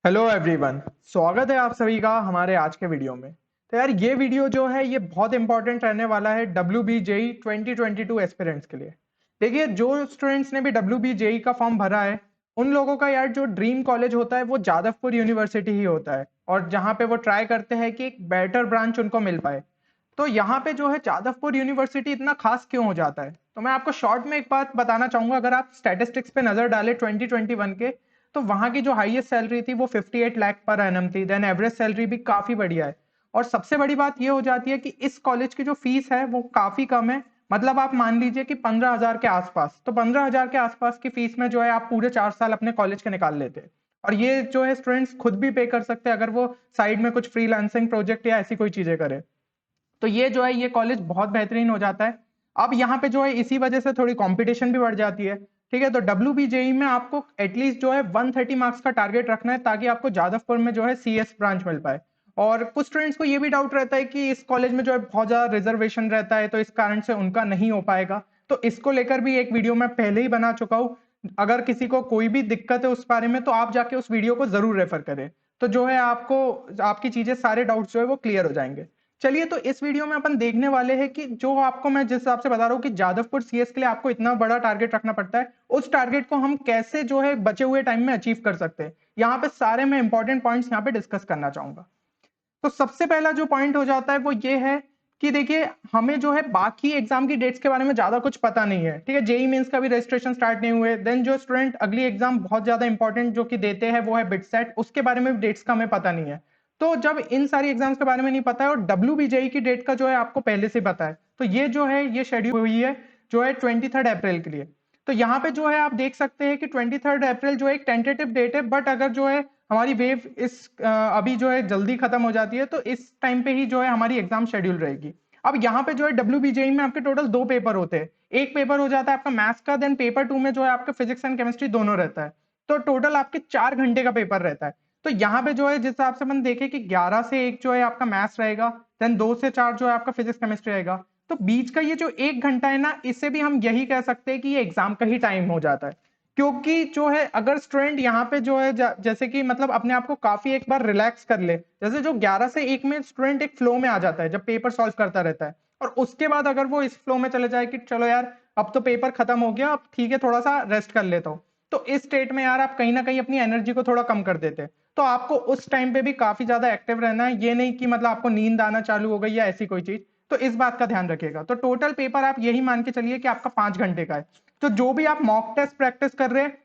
Hello everyone, स्वागत है आप सभी का हमारे आज के वीडियो में। तो यार ये वीडियो जो है ये बहुत इंपॉर्टेंट रहने वाला है WBJE 2022 एस्पिरेंट्स के लिए। देखिए, जो स्टूडेंट्स ने भी WBJE का फॉर्म भरा है उन लोगों का यार जो ड्रीम कॉलेज होता है वो जादवपुर यूनिवर्सिटी ही होता है, और जहाँ पे वो ट्राई करते हैं कि एक बेटर ब्रांच उनको मिल पाए। तो यहाँ पे जो है जादवपुर यूनिवर्सिटी इतना खास क्यों हो जाता है, तो मैं आपको शॉर्ट में एक बात बताना चाहूंगा। अगर आप स्टैटिस्टिक्स पे नजर डालें 2021 के, तो वहां की जो हाईएस्ट सैलरी थी वो 58 लाख पर एनम थी। देन एवरेज सैलरी भी काफी बढ़िया है। और सबसे बड़ी बात ये हो जाती है कि इस कॉलेज की जो फीस है वो काफी कम है। मतलब आप मान लीजिए कि 15,000 के आसपास, तो 15,000 के आसपास की फीस में जो है आप पूरे 4 साल अपने कॉलेज के निकाल लेते हैं। और ये जो है स्टूडेंट्स खुद भी पे कर सकते हैं अगर वो साइड में कुछ फ्रीलांसिंग प्रोजेक्ट या ऐसी कोई चीजें करे। तो ये जो है ये कॉलेज बहुत बेहतरीन हो जाता है। अब यहाँ पे जो है इसी वजह से थोड़ी कंपटीशन भी बढ़ जाती है। ठीक है, तो WBJE में आपको एटलीस्ट जो है 130 मार्क्स का टारगेट रखना है ताकि आपको जादवपुर में जो है CS ब्रांच मिल पाए। और कुछ स्टूडेंट्स को ये भी डाउट रहता है कि इस कॉलेज में जो है बहुत ज्यादा रिजर्वेशन रहता है, तो इस कारण से उनका नहीं हो पाएगा। तो इसको लेकर भी एक वीडियो मैं पहले ही बना चुका हूँ। अगर किसी को कोई भी दिक्कत है उस बारे में तो आप जाके उस वीडियो को जरूर रेफर करें। तो जो है आपको आपकी चीजें सारे डाउट्स जो है वो क्लियर हो जाएंगे। चलिए, तो इस वीडियो में अपन देखने वाले हैं कि जो आपको मैं जिस हिसाब से बता रहा हूँ कि जादवपुर CS के लिए आपको इतना बड़ा टारगेट रखना पड़ता है, उस टारगेट को हम कैसे जो है बचे हुए टाइम में अचीव कर सकते हैं। यहाँ पे सारे मैं इंपॉर्टेंट पॉइंट्स यहाँ पे डिस्कस करना चाहूंगा। तो सबसे पहला जो पॉइंट हो जाता है वो ये है कि देखिए, हमें जो है बाकी एग्जाम की डेट्स के बारे में ज्यादा कुछ पता नहीं है। ठीक है, जेई मेंस का भी रजिस्ट्रेशन स्टार्ट नहीं हुए। देन जो स्टूडेंट अगली एग्जाम बहुत ज्यादा इंपॉर्टेंट जो कि देते हैं वो है बिटसेट, उसके बारे में भी डेट्स का हमें पता नहीं है। तो जब इन सारी एग्जाम्स के बारे में नहीं पता है और WBJE की डेट का जो है आपको पहले से पता है, तो ये जो है ये शेड्यूल हुई है जो है 23 अप्रैल के लिए। तो यहाँ पे जो है आप देख सकते हैं कि 23 अप्रैल जो है एक टेंटेटिव डेट है, बट अगर जो है हमारी वेव अभी जो है जल्दी खत्म हो जाती है तो इस टाइम पे ही जो है हमारी एग्जाम शेड्यूल रहेगी। अब यहाँ पे जो है WBJE में आपके टोटल 2 पेपर होते हैं। एक पेपर हो जाता है आपका मैथ्स का, देन पेपर 2 में जो है आपका फिजिक्स एंड केमिस्ट्री दोनों रहता है। तो टोटल आपके 4 घंटे का पेपर रहता है। तो यहाँ पे जो है जिस हिसाब से अपन देखें कि 11 से 1 जो है आपका मैथ्स रहेगा, देन 2 से 4 जो है आपका फिजिक्स केमिस्ट्री रहेगा। तो बीच का ये जो 1 घंटा है ना, इससे भी हम यही कह सकते हैं कि ये एग्जाम का ही टाइम हो जाता है। क्योंकि जो है अगर स्टूडेंट यहाँ पे जो है जैसे कि मतलब अपने आप को काफी एक बार रिलैक्स कर ले, जैसे जो 11 से 1 में स्टूडेंट एक फ्लो में आ जाता है जब पेपर सॉल्व करता रहता है, और उसके बाद अगर वो इस फ्लो में चले जाए कि चलो यार अब तो पेपर खत्म हो गया, अब ठीक है थोड़ा सा रेस्ट कर लेता हूँ, तो इस स्टेट में यार आप कहीं ना कहीं अपनी एनर्जी को थोड़ा कम कर देते हैं। तो आपको उस टाइम पे भी काफी ज्यादा एक्टिव रहना है, ये नहीं कि मतलब आपको नींद आना चालू हो गई या ऐसी कोई चीज। तो इस बात का ध्यान रखिएगा। तो टोटल पेपर आप यही मान के चलिए कि आपका 5 घंटे का है। तो जो भी आप मॉक टेस्ट प्रैक्टिस कर रहे हैं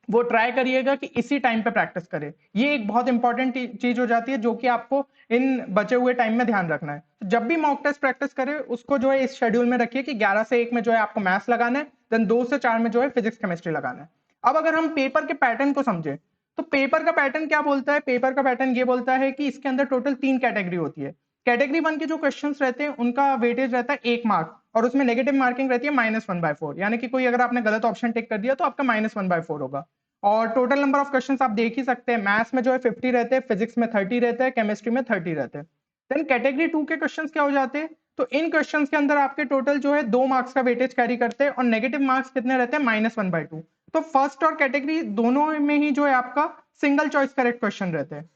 वो ट्राई करिएगा कि इसी टाइम पे प्रैक्टिस करें। ये एक बहुत इंपॉर्टेंट चीज हो जाती है जो कि आपको इन बचे हुए टाइम में ध्यान रखना है। तो जब भी मॉक टेस्ट प्रैक्टिस करें उसको जो है इस शेड्यूल में रखिए कि 11 से 1 में जो है आपको मैथ्स लगाना है, देन 2 से 4 में जो है फिजिक्स केमिस्ट्री लगाना है। अब अगर हम पेपर के पैटर्न को समझे, तो पेपर का पैटर्न क्या बोलता है? पेपर का पैटर्न ये बोलता है कि इसके अंदर टोटल 3 कैटेगरी होती है। कैटेगरी 1 के जो क्वेश्चंस रहते हैं उनका वेटेज रहता है 1 मार्क, और उसमें नेगेटिव मार्किंग रहती है -1/4, यानी कि कोई अगर आपने गलत ऑप्शन टिक कर दिया तो आपका -1/4 होगा। और टोटल नंबर ऑफ क्वेश्चंस आप देख ही सकते हैं, मैथ्स में जो है 50 रहते हैं, फिजिक्स में 30 रहते हैं, केमिस्ट्री में 30 रहते हैं। देन कैटेगरी 2 के क्वेश्चंस क्या हो जाते हैं? तो इन क्वेश्चंस के अंदर आपके टोटल जो है 2 मार्क्स का वेटेज कैरी करते हैं, और नेगेटिव मार्क्स कितने रहते हैं? -1/2। तो फर्स्ट और कैटेगरी दोनों में ही जो है आपका सिंगल चॉइस करेक्ट क्वेश्चन रहते हैं।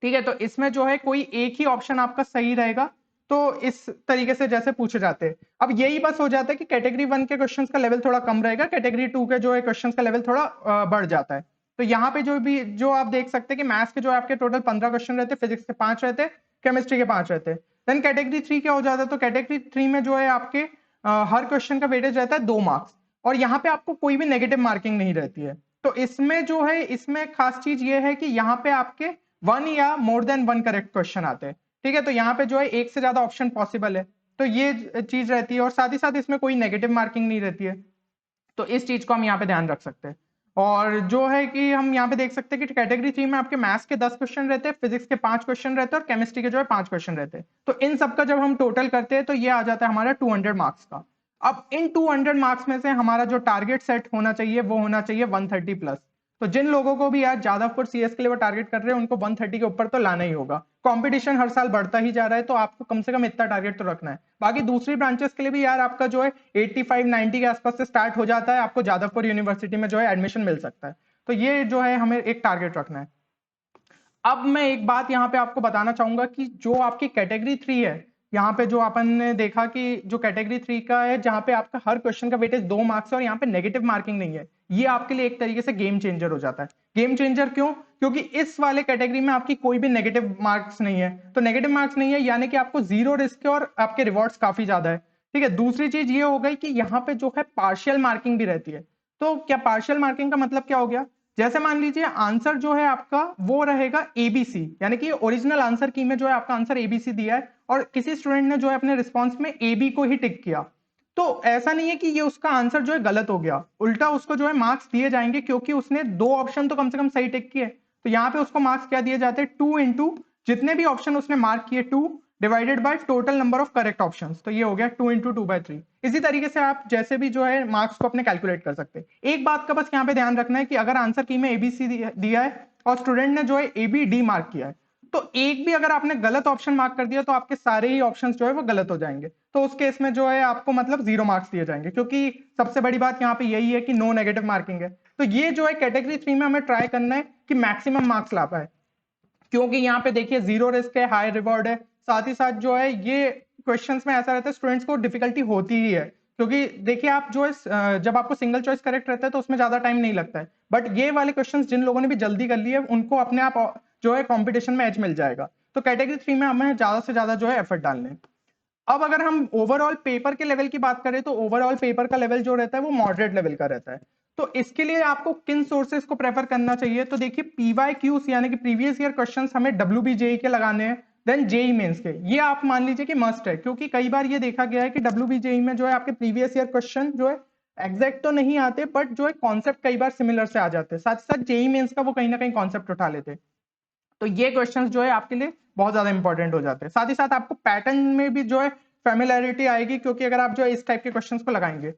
ठीक है, तो इसमें जो है कोई एक ही ऑप्शन आपका सही रहेगा। तो इस तरीके से जैसे पूछे जाते हैं। अब यही बस हो जाता है कि कैटेगरी 1 के क्वेश्चंस का लेवल थोड़ा कम रहेगा, कैटेगरी 2 के जो है क्वेश्चंस का लेवल थोड़ा बढ़ जाता है। तो यहाँ पे जो आप देख सकते हैं कि मैथ्स के जो आपके टोटल 15 क्वेश्चन रहते हैं, फिजिक्स के 5 रहते हैं, केमिस्ट्री के 5 रहते हैं। देन कैटेगरी 3 क्या हो जाता है? तो कैटेगरी 3 में जो है आपके हर क्वेश्चन का वेटेज रहता है 2 मार्क्स, और यहाँ पे आपको कोई भी नेगेटिव मार्किंग नहीं रहती है। तो इसमें जो है इसमें खास चीज ये है कि यहाँ पे आपके 1 या मोर देन 1 करेक्ट क्वेश्चन आते हैं। ठीक है, तो यहाँ पे जो है एक से ज्यादा ऑप्शन पॉसिबल है। तो ये चीज रहती है, और साथ ही साथ इसमें कोई नेगेटिव मार्किंग नहीं रहती है। तो इस चीज को हम यहाँ पे ध्यान रख सकते हैं। और जो है कि हम यहाँ पे देख सकते हैं कि कैटेगरी 3 में आपके मैथ्स के 10 क्वेश्चन रहते हैं, फिजिक्स के 5 क्वेश्चन रहते हैं, और केमिस्ट्री के जो है 5 क्वेश्चन रहते हैं। तो इन सबका जब हम टोटल करते हैं तो ये आ जाता है हमारा 200 मार्क्स का। अब इन 200 मार्क्स में से हमारा जो टारगेट सेट होना चाहिए वो होना चाहिए 130 प्लस। तो जिन लोगों को भी यार जादवपुर CS के लिए वो टारगेट कर रहे हैं उनको 130 के ऊपर तो लाना ही होगा। कंपटीशन हर साल बढ़ता ही जा रहा है, तो आपको कम से कम इतना टारगेट तो रखना है। बाकी दूसरी ब्रांचेस के लिए भी यार आपका जो है 85-90 के आसपास से स्टार्ट हो जाता है, आपको जादवपुर यूनिवर्सिटी में जो है एडमिशन मिल सकता है। तो ये जो है हमें एक टारगेट रखना है। अब मैं एक बात यहाँ पे आपको बताना चाहूंगा कि जो आपकी कैटेगरी 3 है, यहाँ पे जो अपन ने देखा कि जो कैटेगरी 3 का है, जहाँ पे आपका हर क्वेश्चन का वेटेज 2 मार्क्स है और यहाँ पे नेगेटिव मार्किंग नहीं है, ये आपके लिए एक तरीके से गेम चेंजर हो जाता है। गेम चेंजर क्यों? क्योंकि इस वाले कैटेगरी में आपकी कोई भी नेगेटिव मार्क्स नहीं है। तो नेगेटिव मार्क्स नहीं है यानी कि आपको जीरो रिस्क है और आपके रिवॉर्ड्स काफी ज्यादा है। ठीक है, दूसरी चीज ये हो गई कि यहाँ पे जो है पार्शियल मार्किंग भी रहती है। तो क्या पार्शियल मार्किंग का मतलब क्या हो गया? जैसे मान लीजिए आंसर जो है आपका वो रहेगा एबीसी, यानी कि ओरिजिनल आंसर की में जो है आपका आंसर एबीसी दिया है और किसी स्टूडेंट ने जो है अपने रिस्पॉन्स में एबी को ही टिक किया, तो ऐसा नहीं है कि ये उसका आंसर जो है गलत हो गया, उल्टा उसको जो है मार्क्स दिए जाएंगे क्योंकि उसने 2 ऑप्शन तो कम से कम सही टिक किए। तो यहाँ पे उसको मार्क्स क्या दिए जाते हैं? 2 इंटू जितने भी ऑप्शन उसने मार्क किए 2 divided by total number of correct options, तो ये हो गया 2 इंटू 2/3। इसी तरीके से आप जैसे भी जो है मार्क्स को अपने कैलकुलेट कर सकते हैं। एक बात का बस यहाँ पे ध्यान रखना है कि अगर आंसर की में एबीसी दिया है और स्टूडेंट ने जो है एबीडी मार्क किया है, तो एक भी अगर आपने गलत ऑप्शन मार्क कर दिया तो आपके सारे ही ऑप्शंस जो है वो गलत हो जाएंगे। तो उस केस में जो है आपको मतलब 0 मार्क्स दिए जाएंगे, क्योंकि सबसे बड़ी बात यहाँ पे यही है कि नो नेगेटिव मार्किंग है। तो ये जो है कैटेगरी 3 में हमें ट्राई करना है कि मैक्सिमम मार्क्स ला पाए, क्योंकि यहाँ पे देखिए जीरो रिस्क है, हाई रिवॉर्ड है। साथ ही साथ जो है ये क्वेश्चंस में ऐसा रहता है स्टूडेंट्स को डिफिकल्टी होती ही है, क्योंकि देखिए आप जो है जब आपको सिंगल चॉइस करेक्ट रहता है तो उसमें ज्यादा टाइम नहीं लगता है, बट ये वाले क्वेश्चंस जिन लोगों ने भी जल्दी कर लिए उनको अपने आप जो है कॉम्पिटिशन में एज मिल जाएगा। तो कैटेगरी 3 में हमें ज्यादा से ज्यादा जो है एफर्ट डालने हैं। अब अगर हम ओवरऑल पेपर के लेवल की बात करें तो ओवरऑल पेपर का लेवल जो रहता है वो मॉडरेट लेवल का रहता है। तो इसके लिए आपको किन सोर्सेज को प्रेफर करना चाहिए? तो देखिए पीवाईक्यूज यानी कि प्रीवियस ईयर क्वेश्चंस हमें डब्ल्यूबीजेई के लगाने हैं, देन जेई मेंस के, ये आप मान लीजिए कि मस्ट है, क्योंकि कई बार ये देखा गया है कि डब्ल्यूबीजेई में जो है आपके प्रीवियस ईयर क्वेश्चन जो है एग्जैक्ट तो नहीं आते, बट जो है कॉन्सेप्ट कई बार सिमिलर से आ जाते हैं, साथ ही साथ जेई मेंस का वो कहीं ना कहीं कॉन्सेप्ट उठा लेते हैं। तो ये क्वेश्चंस जो है आपके लिए बहुत ज्यादा इंपॉर्टेंट हो जाते हैं। साथ ही साथ आपको पैटर्न में भी जो है फेमिलैरिटी आएगी, क्योंकि अगर आप जो है इस टाइप के क्वेश्चंस को लगाएंगे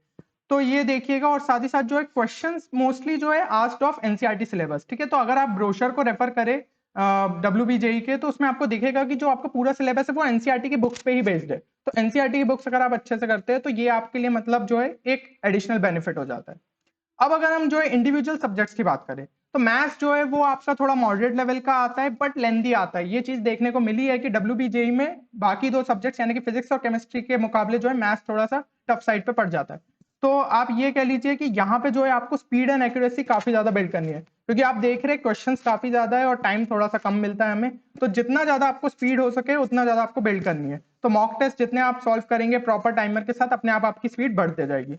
तो ये देखिएगा। और साथ ही साथ जो है क्वेश्चंस मोस्टली जो है आस्क्ड ऑफ एनसीईआरटी सिलेबस। ठीक है, तो अगर आप ब्रोशर को रेफर करें डब्ल्यूबीजेई के, तो उसमें आपको दिखेगा कि जो आपका पूरा सिलेबस है वो एनसीईआरटी की बुक्स पे ही बेस्ड है। तो एनसीईआरटी की बुक्स अगर आप अच्छे से करते हैं तो ये आपके लिए मतलब जो है एक एडिशनल बेनिफिट हो जाता है। अब अगर हम जो है इंडिविजुअल सब्जेक्ट्स की बात करें तो मैथ्स जो है वो आपका थोड़ा मॉडरेट लेवल का आता है बट लेंदी आता है। ये चीज देखने को मिली है कि डब्ल्यूबीजेई में बाकी 2 सब्जेक्ट्स यानी कि फिजिक्स और केमिस्ट्री के मुकाबले जो है मैथ्स थोड़ा सा टफ साइड पे पड़ जाता है। तो आप ये कह लीजिए कि यहाँ पे जो है आपको स्पीड एंड एक्यूरेसी काफी ज्यादा बिल्ड करनी है, क्योंकि आप देख रहे हैं क्वेश्चंस काफी ज्यादा है और टाइम थोड़ा सा कम मिलता है हमें। तो जितना ज्यादा आपको स्पीड हो सके उतना ज्यादा आपको बिल्ड करनी है। तो मॉक टेस्ट जितने आप सॉल्व करेंगे प्रॉपर टाइमर के साथ, अपने आप आपकी स्पीड बढ़ते जाएगी।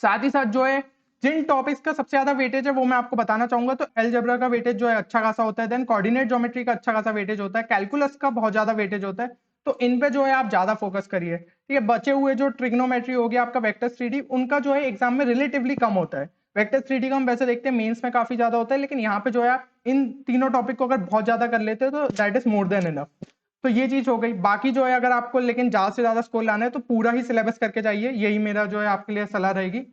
साथ ही साथ जो है जिन टॉपिक्स का सबसे ज्यादा वेटेज है वो मैं आपको बताना चाहूंगा। तो अलजेब्रा का वेटेज जो है अच्छा खासा होता है, देन कोऑर्डिनेट ज्योमेट्री का अच्छा खासा वेटेज होता है, कैलकुलस का बहुत ज्यादा वेटेज होता है। तो इन पे जो है आप ज्यादा फोकस करिए। ठीक है, बचे हुए जो ट्रिग्नोमेट्री हो गया, आपका वेक्टर 3D, उनका जो है एग्जाम में रिलेटिवली कम होता है। वेक्टर 3D का हम वैसे देखते हैं मेंस में काफी ज्यादा होता है, लेकिन यहाँ पे जो है आप इन तीनों टॉपिक को अगर बहुत ज्यादा कर लेते हो तो that is more than enough. तो ये चीज हो गई। बाकी जो है अगर आपको लेकिन ज्यादा से ज्यादा स्कोर लाना है तो पूरा ही सिलेबस करके जाइए, यही मेरा जो है आपके लिए सलाह रहेगी।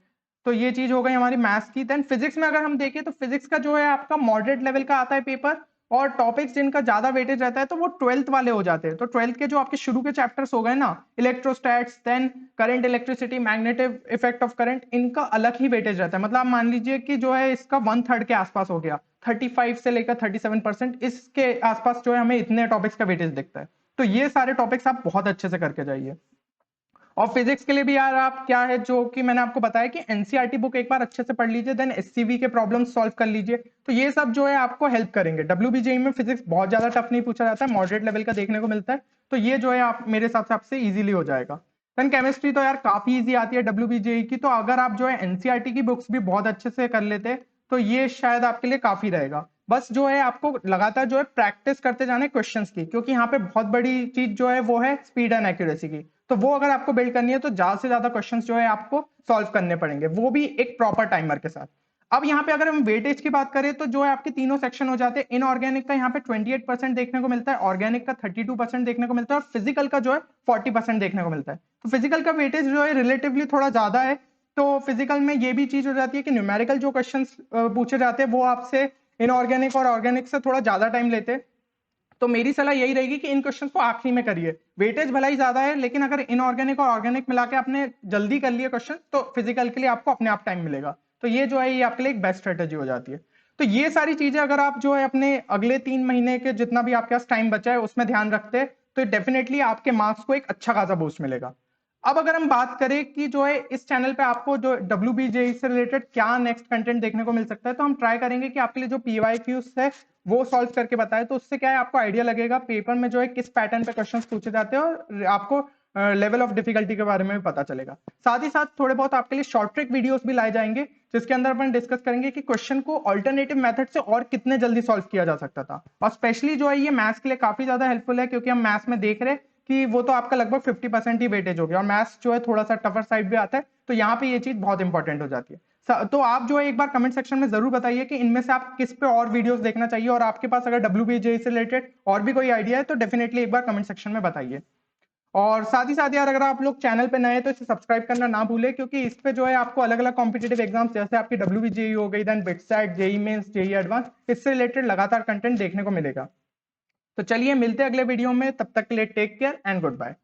तो ये चीज हो गई हमारी मैथ्स की। देन फिजिक्स में अगर हम देखें तो फिजिक्स का जो है आपका मॉडरेट लेवल का आता है पेपर, और टॉपिक्स जिनका ज्यादा वेटेज रहता है तो वो 12th वाले हो जाते हैं। तो 12th के जो आपके शुरू के चैप्टर्स हो गए ना, electrostatics, then current electricity, magnetic effect of current, इनका अलग ही वेटेज रहता है। मतलब आप मान लीजिए कि जो है इसका 1/3 के आसपास हो गया, 35 से लेकर 37% इसके आसपास जो है हमें इतने टॉपिक्स का वेटेज दिखता है। तो ये सारे टॉपिक्स आप बहुत अच्छे से करके जाइए। और फिजिक्स के लिए भी यार आप क्या है जो कि मैंने आपको बताया कि एनसीईआरटी बुक एक बार अच्छे से पढ़ लीजिए, देन एससीवी के प्रॉब्लम्स सॉल्व कर लीजिए। तो ये सब जो है आपको हेल्प करेंगे। डब्ल्यूबीजेई में फिजिक्स बहुत ज्यादा टफ नहीं पूछा जाता है, मॉडरेट लेवल का देखने को मिलता है। तो ये जो है आप मेरे हिसाब से आपसे इजीली हो जाएगा। देन केमिस्ट्री तो यार काफी इजी आती है डब्ल्यूबीजेई की, तो अगर आप जो है एनसीईआरटी की बुक्स भी बहुत अच्छे से कर लेते तो ये शायद आपके लिए काफी रहेगा। बस जो है आपको लगातार जो है प्रैक्टिस करते जाना है क्वेश्चंस की, क्योंकि यहाँ पे बहुत बड़ी चीज जो है वो है स्पीड एंड एक्यूरेसी की। तो वो अगर आपको बिल्ड करनी है तो ज्यादा से ज्यादा क्वेश्चंस जो है आपको सॉल्व करने पड़ेंगे, वो भी एक प्रॉपर टाइमर के साथ। अब यहाँ पे अगर हम वेटेज की बात करें तो जो है आपके तीनों सेक्शन हो जाते हैं। इनऑर्गेनिक का यहाँ पे 28% देखने को मिलता है, ऑर्गेनिक का 32% देखने को मिलता है, और फिजिकल का जो है 40% देखने को मिलता है। तो फिजिकल का वेटेज जो है रिलेटिवली थोड़ा ज्यादा है। तो फिजिकल में ये भी चीज हो जाती है कि न्यूमेरिकल जो क्वेश्चन पूछे जाते हैं वो आपसे इनऑर्गेनिक और ऑर्गेनिक से थोड़ा ज्यादा टाइम लेते हैं। तो मेरी सलाह यही रहेगी कि इन क्वेश्चंस को आखिरी में करिए। वेटेज भला ही ज्यादा है, लेकिन अगर इनऑर्गेनिक और ऑर्गेनिक मिला के आपने जल्दी कर लिए क्वेश्चन तो फिजिकल के लिए आपको अपने आप टाइम मिलेगा। तो ये जो है ये आपके लिए एक बेस्ट स्ट्रेटेजी हो जाती है। तो ये सारी चीजें अगर आप जो है अपने अगले 3 महीने के जितना भी आपके पास टाइम बचा है उसमें ध्यान रखते हैं तो डेफिनेटली आपके मार्क्स को एक अच्छा खासा बूस्ट मिलेगा। अब अगर हम बात करें कि जो है इस चैनल पे आपको जो WBJE से रिलेटेड क्या नेक्स्ट कंटेंट देखने को मिल सकता है, तो हम ट्राई करेंगे कि आपके लिए जो PYQs है वो सॉल्व करके बताए, तो उससे क्या है आपको आइडिया लगेगा पेपर में जो है किस पैटर्न पे क्वेश्चंस पूछे जाते हैं और आपको लेवल ऑफ डिफिकल्टी के बारे में भी पता चलेगा। साथ ही साथ थोड़े बहुत आपके लिए शॉर्ट ट्रिक वीडियोस भी लाए जाएंगे जिसके अंदर अपन डिस्कस करेंगे कि क्वेश्चन को ऑल्टरनेटिव मेथड से और कितने जल्दी सॉल्व किया जा सकता था। और स्पेशली जो है ये मैथ्स के लिए काफी ज्यादा हेल्पफुल है क्योंकि हम मैथ्स में देख रहे हैं कि वो तो आपका लगभग 50% ही वेटेज हो गया और मैथ्स जो है थोड़ा सा टफर साइड भी आता है, तो यहाँ पे ये चीज बहुत इंपॉर्टेंट हो जाती है। तो आप जो है एक बार कमेंट सेक्शन में जरूर बताइए कि इनमें से आप किस पे और वीडियोस देखना चाहिए, और आपके पास अगर WBJE से रिलेटेड और भी कोई आइडिया है तो डेफिनेटली एक बार कमेंट सेक्शन में बताइए। और साथ ही साथ यार अगर आप लोग चैनल पे नए हैं तो इसे सब्सक्राइब करना ना भूले क्योंकि इस पे जो है आपको अलग अलग कॉम्पिटेटिव एग्जाम्स जैसे आपकी WBJE हो गई, then BITSAT, JEE mains, JEE advance, इससे रिलेटेड लगातार कंटेंट देखने को मिलेगा। तो चलिए मिलते हैं अगले वीडियो में, तब तक के लिए take care and good bye.